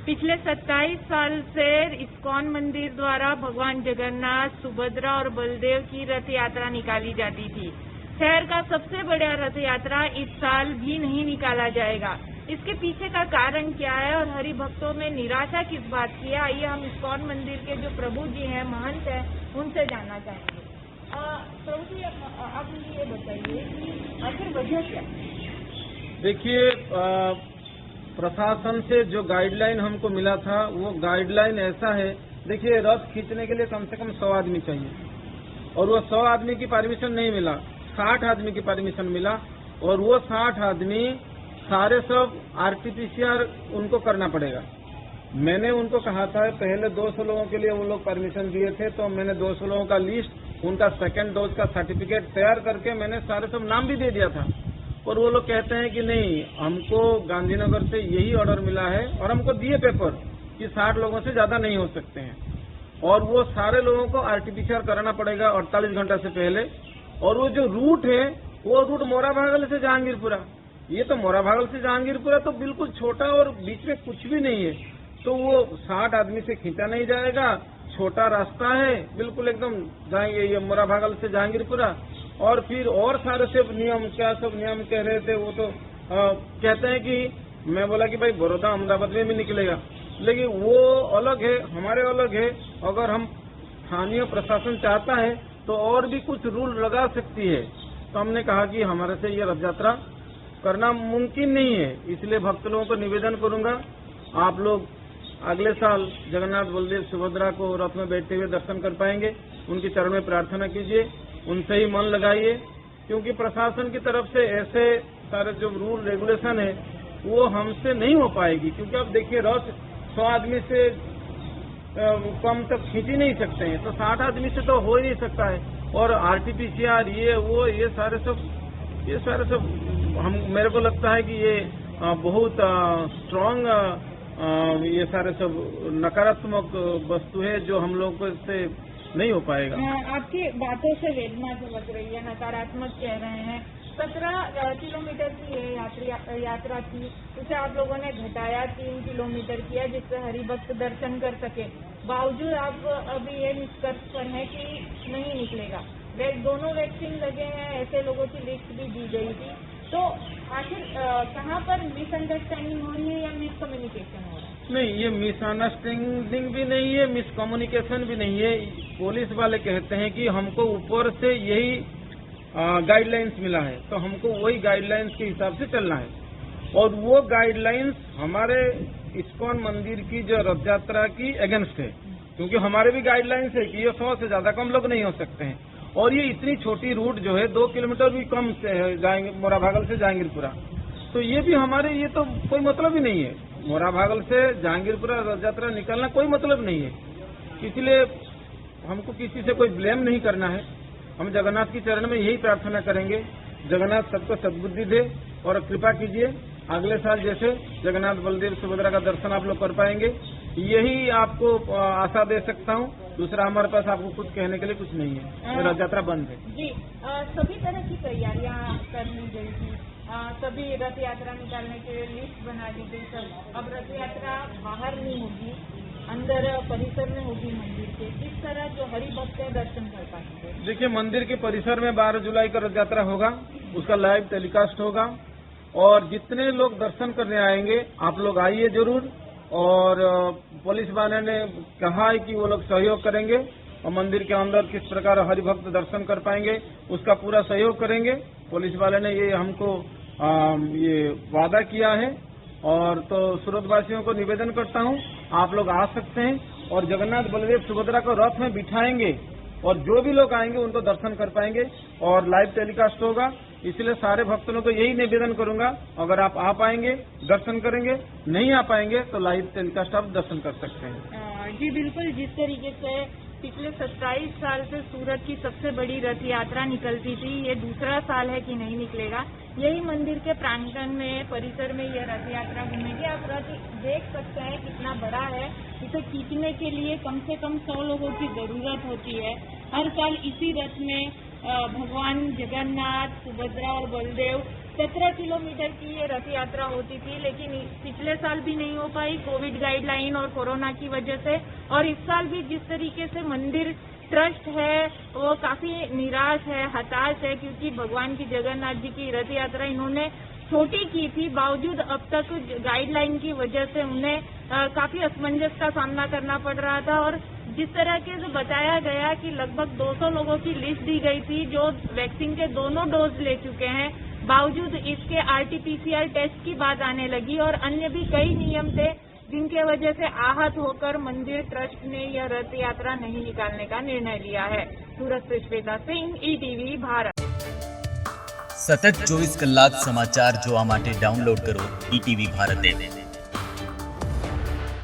पिछले 27 साल से इस्कॉन मंदिर द्वारा भगवान जगन्नाथ, सुभद्रा और बलदेव की रथ यात्रा निकाली जाती थी। शहर का सबसे बड़ा रथ यात्रा इस साल भी नहीं निकाला जाएगा। इसके पीछे का कारण क्या है और हरि भक्तों में निराशा किस बात की है, आइए हम इस्कॉन मंदिर के जो प्रभु जी हैं, महंत हैं, उनसे जानना चाहेंगे। प्रभु जी, आप मुझे ये बताइए कि आखिर वजह क्या? देखिए, प्रशासन से जो गाइडलाइन हमको मिला था वो गाइडलाइन ऐसा है। देखिए, रथ खींचने के लिए कम से कम 100 आदमी चाहिए और वो 100 आदमी की परमिशन नहीं मिला, 60 आदमी की परमिशन मिला और वो 60 आदमी सारे सब आरटीपीसीआर उनको करना पड़ेगा। मैंने उनको कहा था, पहले 200 लोगों के लिए वो लोग परमिशन दिए थे, तो मैंने 200 लोगों का लिस्ट, उनका सेकेंड डोज का सर्टिफिकेट तैयार करके मैंने सारे सब नाम भी दे दिया था। और वो लोग कहते हैं कि नहीं, हमको गांधीनगर से यही ऑर्डर मिला है और हमको दिए पेपर कि 60 लोगों से ज्यादा नहीं हो सकते हैं और वो सारे लोगों को आरटीपीसीआर कराना पड़ेगा 48 घंटा से पहले। और वो जो रूट है वो रूट मोराभागल से जहांगीरपुरा, ये तो मोराभागल से जहांगीरपुरा तो बिल्कुल छोटा और बीच में कुछ भी नहीं है, तो वो 60 आदमी से खींचा नहीं जाएगा। छोटा रास्ता है, बिल्कुल एकदम जाएंगे ये मोराभागल से जहांगीरपुरा। और फिर और सारे सब नियम, क्या सब नियम कह रहे थे, वो तो कहते हैं कि मैं बोला कि भाई बड़ौदा अहमदाबाद में भी निकलेगा, लेकिन वो अलग है, हमारे अलग है। अगर हम स्थानीय प्रशासन चाहता है तो और भी कुछ रूल लगा सकती है, तो हमने कहा कि हमारे से ये रथ यात्रा करना मुमकिन नहीं है। इसलिए भक्त लोगों को निवेदन करूंगा, आप लोग अगले साल जगन्नाथ, बलदेव, सुभद्रा को रथ में बैठते हुए दर्शन कर पाएंगे। उनके चरण में प्रार्थना कीजिए, उनसे ही मन लगाइए, क्योंकि प्रशासन की तरफ से ऐसे सारे जो रूल रेगुलेशन है वो हमसे नहीं हो पाएगी। क्योंकि अब देखिए, रथ 100 आदमी से कम तक खींच ही नहीं सकते हैं, तो 60 आदमी से तो हो ही नहीं सकता है। और आरटीपीसीआर ये वो ये सारे सब हम, मेरे को लगता है कि ये बहुत स्ट्रांग ये सारे सब नकारात्मक वस्तु है जो हम लोग को इससे नहीं हो पाएगा। आपकी बातों से वेदना झलक रही है, नकारात्मक कह रहे हैं। 17 किलोमीटर की ये यात्रा थी, उसे आप लोगों ने घटाया 3 किलोमीटर किया, जिससे हरिभक्त दर्शन कर सके। बावजूद आप अभी ये निष्कर्ष पर है कि नहीं निकलेगा। दोनों वैक्सीन लगे हैं, ऐसे लोगों की लिस्ट भी दी गई थी, तो आखिर कहाँ पर मिसअंडरस्टैंडिंग हो रही है या मिसकम्युनिकेशन हो रहा है? नहीं, ये मिसअंडरस्टैंडिंग भी नहीं है, मिसकम्युनिकेशन भी नहीं है। पुलिस वाले कहते हैं कि हमको ऊपर से यही गाइडलाइंस मिला है, तो हमको वही गाइडलाइंस के हिसाब से चलना है। और वो गाइडलाइंस हमारे इस्कॉन मंदिर की जो रथ यात्रा की अगेंस्ट है, क्योंकि हमारे भी गाइडलाइंस है कि ये 100 से ज्यादा कम लोग नहीं हो सकते हैं। और ये इतनी छोटी रूट जो है 2 किलोमीटर भी कम से जाएंगे, मोराभागल से जहांगीरपुरा, तो ये भी हमारे, ये तो कोई मतलब ही नहीं है। मोराभागल से जहांगीरपुरा रथ यात्रा निकलना कोई मतलब नहीं है। इसलिए हमको किसी से कोई ब्लेम नहीं करना है। हम जगन्नाथ की चरण में यही प्रार्थना करेंगे, जगन्नाथ सबको सद्बुद्धि दे और कृपा कीजिए, अगले साल जैसे जगन्नाथ, बलदेव, सुभद्रा का दर्शन आप लोग कर पाएंगे, यही आपको आशा दे सकता हूँ। दूसरा हमारे पास आपको कुछ कहने के लिए कुछ नहीं है, रथ यात्रा बंद है। जी, सभी तरह की तैयारियां कर ली गई थी, सभी रथ यात्रा निकालने के लिए लिस्ट बना दी गई। सब अब रथ यात्रा बाहर नहीं होगी, अंदर परिसर में होगी मंदिर के। किस तरह जो हरिभक्त है दर्शन कर पाएंगे? देखिए, मंदिर के परिसर में 12 जुलाई का रथ यात्रा होगा, उसका लाइव टेलीकास्ट होगा और जितने लोग दर्शन करने आएंगे आप लोग आइए जरूर। और पुलिस वाले ने कहा है कि वो लोग सहयोग करेंगे और मंदिर के अंदर किस प्रकार हरिभक्त दर्शन कर पाएंगे उसका पूरा सहयोग करेंगे। पुलिस वाले ने ये हमको ये वादा किया है। और तो सूरतवासियों को निवेदन करता हूँ, आप लोग आ सकते हैं और जगन्नाथ, बलदेव, सुभद्रा को रथ में बिठाएंगे और जो भी लोग आएंगे उनको दर्शन कर पाएंगे और लाइव टेलीकास्ट होगा। इसलिए सारे भक्तों को यही निवेदन करूंगा, अगर आप आ पाएंगे दर्शन करेंगे, नहीं आ पाएंगे तो लाइव टेलीकास्ट आप दर्शन कर सकते हैं। जी बिल्कुल, जिस तरीके से पिछले 27 साल से सूरत की सबसे बड़ी रथ यात्रा निकलती थी, ये दूसरा साल है कि नहीं निकलेगा। यही मंदिर के प्रांगण में, परिसर में ये रथ यात्रा घूमेगी। आप रथ देख सकते हैं कितना बड़ा है। इसे खींचने के लिए कम से कम 100 लोगों की जरूरत होती है। हर साल इसी रथ में भगवान जगन्नाथ, सुभद्रा और बलदेव 17 किलोमीटर की ये रथ यात्रा होती थी, लेकिन पिछले साल भी नहीं हो पाई कोविड गाइडलाइन और कोरोना की वजह से। और इस साल भी जिस तरीके से मंदिर ट्रस्ट है वो काफी निराश है, हताश है, क्योंकि भगवान की जगन्नाथ जी की रथ यात्रा इन्होंने छोटी की थी, बावजूद अब तक गाइडलाइन की वजह से उन्हें काफी असमंजस का सामना करना पड़ रहा था। और जिस तरह के से बताया गया कि लगभग 200 लोगों की लिस्ट दी गई थी जो वैक्सीन के दोनों डोज ले चुके हैं, बावजूद इसके आरटीपीसीआर टेस्ट की बात आने लगी और अन्य भी कई नियम थे जिनके वजह से आहत होकर मंदिर ट्रस्ट ने यह रथ यात्रा नहीं निकालने का निर्णय लिया है। सूरत से श्वेता सिंह, ईटीवी भारत। સતત 24 કલાક સમાચાર જોવા માટે ડાઉનલોડ કરો ઈટીવી ભારત એપ।